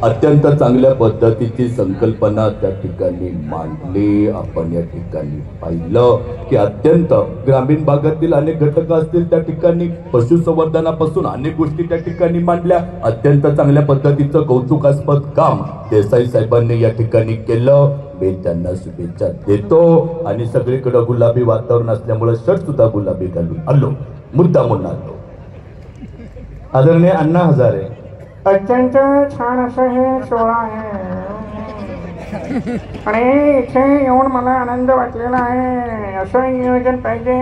अत्यंत चांगल्या पद्धतीची संकल्पना त्या ठिकाणी मांडली. आपण या ठिकाणी पाहिलं की अत्यंत ग्रामीण भागातील अनेक घटक असतील त्या ठिकाणी पशुसंवर्धनापासून अनेक गोष्टी त्या ठिकाणी मांडल्या. अत्यंत चांगल्या पद्धतीचं कौतुकास्पद काम देसाई साहेबांनी या ठिकाणी केलं. मी त्यांना शुभेच्छा देतो. आणि सगळीकडे गुलाबी वातावरण असल्यामुळे शर्ट सुद्धा गुलाबी घालून आलो, मुद्दा म्हणून आलो. आदरणीय अण्णा हजारे, अत्यंत छान असं हे सोहळा आहे आणि इथे येऊन मला आनंद वाटलेला आहे. असं नियोजन पाहिजे,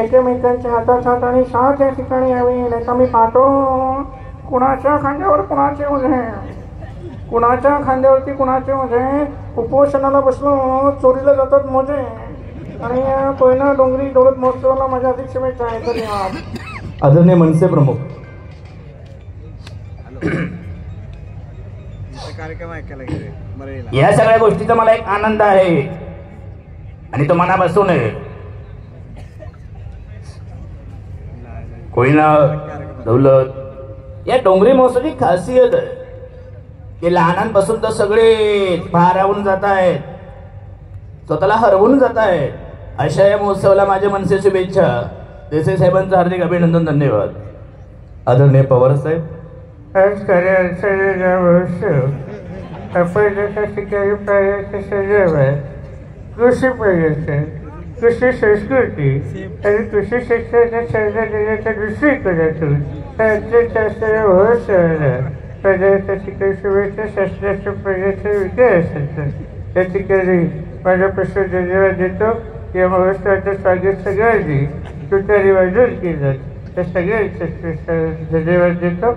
एकमेकांच्या हातात हात आणि साथ या ठिकाणी यावी. नाही तर मी पाहतो कुणाच्या खांद्यावर कुणाचे ओझे, कुणाच्या खांद्यावरती कुणाचे ओझे. उपोषणाला बसलो चोरीला जातात मोजे. आणि कोयना डोंगरी दौलत महोत्सवाला माझ्या अधिक शुभेच्छा आहे. धन्यवाद. आदरणीय मनसे प्रमुख, या सगळ्या गोष्टीचा मला एक आनंद आहे आणि तो मनापासून आहे. कोयना दौलत या डोंगरी महोत्सवाची खासियत आहे की लहानांपासून तर सगळे भारावून जात आहेत, स्वतःला हरवून जात आहेत. अशा या महोत्सवाला माझ्या मनसे शुभेच्छा. देसाई साहेबांचं हार्दिक अभिनंदन, धन्यवाद. आदरणीय पवार साहेब, आज कार्यालयाचा आपण शिकारी पाहिजे सजव आहे. कृषी पर्यटन, कृषी संस्कृती आणि कृषी शिक्षणाच्या सर्जा देण्याच्या दृष्टीकोनातून राज्यशास्त्र प्रजासाठी शुभेच्छा. शास्त्राच्या पर्यटन विद्यार्थ्यांचा या ठिकाणी माझा प्रश्न धन्यवाद देतो. या महोत्सवाचं स्वागत सगळ्यांनी तुतारी वाजवून केलं त्या सगळ्यांचं धन्यवाद देतो.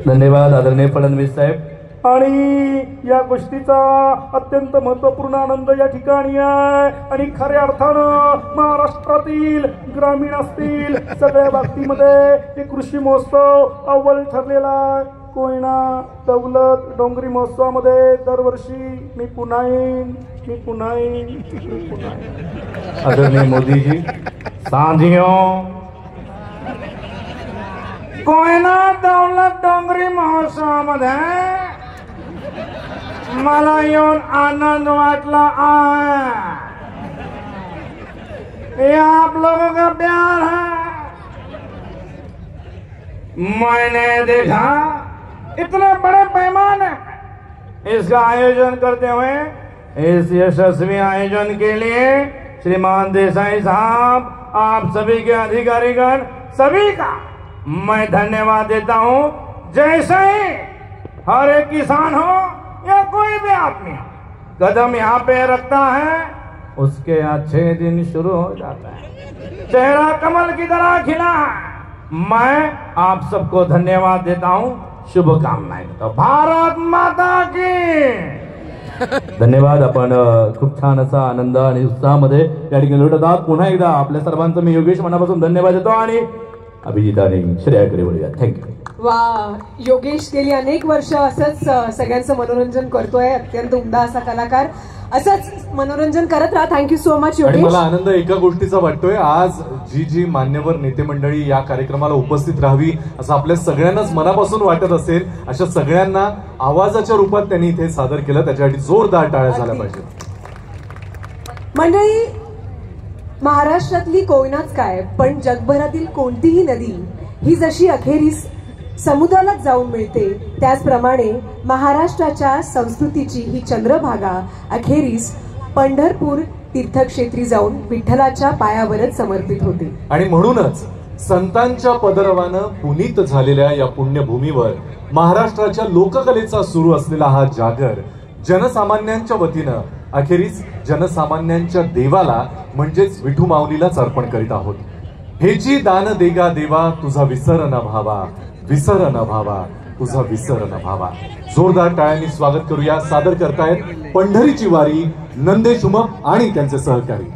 धन्यवाद. आदरणीय फडणवीस साहेब, आणि या गोष्टीचा अत्यंत महत्वपूर्ण आनंद या ठिकाणी आहे. आणि खऱ्या अर्थानं महाराष्ट्रातील ग्रामीण असतील सगळ्या बाबतीमध्ये हे कृषी महोत्सव अव्वल ठरलेला आहे. कोयना दौलत डोंगरी महोत्सवामध्ये दरवर्षी मी पुन्हा येईन. आदरणीय मोदीजी, साथियों, कोयना दौलत डोंगरी महोत्सवामध्ये मला येऊन आनंद वाटला आहे. ये आप लोगों का प्यार है. मैंने देखा इतने बड़े पैमाने इसका आयोजन करते हुए इस यशस्वी आयोजन के लिए श्रीमान देसाई साहब, आप सभी के अधिकारीगण, सभी का मैं धन्यवाद देता हूं. जैसे ही हर एक किसान हो या कोई भी आदमी कदम यहाँ पे रखता है उसके अच्छे दिन शुरू हो जाता है. चेहरा कमल की तरह खिला है. मैं आप सबको धन्यवाद देता हूं, शुभकामनाएं. तो भारत माता की धन्यवाद. आपण खूप छान असा आनंद आणि उत्साहामध्ये या ठिकाणी लुटत आहात. पुन्हा एकदा आपल्या सर्वांचं मी योगेश मनापासून धन्यवाद देतो आणि अभिजित आणि श्रेयाकडे वळूया. थँक्यू. वा, योगेश गेली अनेक वर्ष असंच सगळ्यांचं मनोरंजन करतोय. अत्यंत उमदा असा कलाकार, असंच मनोरंजन करत राहा. Thank you so much Yogesh. आणि मला आनंद एका गोष्टीचा वाटतोय, आज जी मान्यवर नेते मंडळी या कार्यक्रमाला उपस्थित राहावी असं आपल्या सगळ्यांनाच मनापासून वाटत असेल. अशा सगळ्यांना आवाजाच्या रूपात त्यांनी इथे सादर केलं, त्याच्यासाठी जोरदार टाळ्या झाल्या पाहिजेत. मंडळी, महाराष्ट्रातली कोयनाच काय पण जगभरातील कोणतीही नदी ही जशी अखेरीस समुद्रालाच जाऊन मिळते, त्याचप्रमाणे महाराष्ट्राच्या संस्कृतीची ही चंद्रभागा अखेरीस पंढरपूर तीर्थक्षेत्री जाऊन विठ्ठलाच्या पायावरच समर्पित होते. आणि म्हणूनच संतांच्या पदरवानं पुनीत झालेल्या या पुण्यभूमीवर महाराष्ट्राच्या लोककलेचा सुरू असलेला हा जागर जनसामान्यांच्या वतीनं अखेरीस जनसामान्यांच्या देवाला म्हणजेच विठू माऊलीलाच अर्पण करीत आहोत. हेची दान देगा देवा तुझा विसर न भावा, विसर न भावा तुझा विसर न भावा. जोरदार टाळ्यांनी स्वागत करूया. सादर करतायत पंढरीची वारी, नंदेश उमप आणि त्यांचे सहकारी.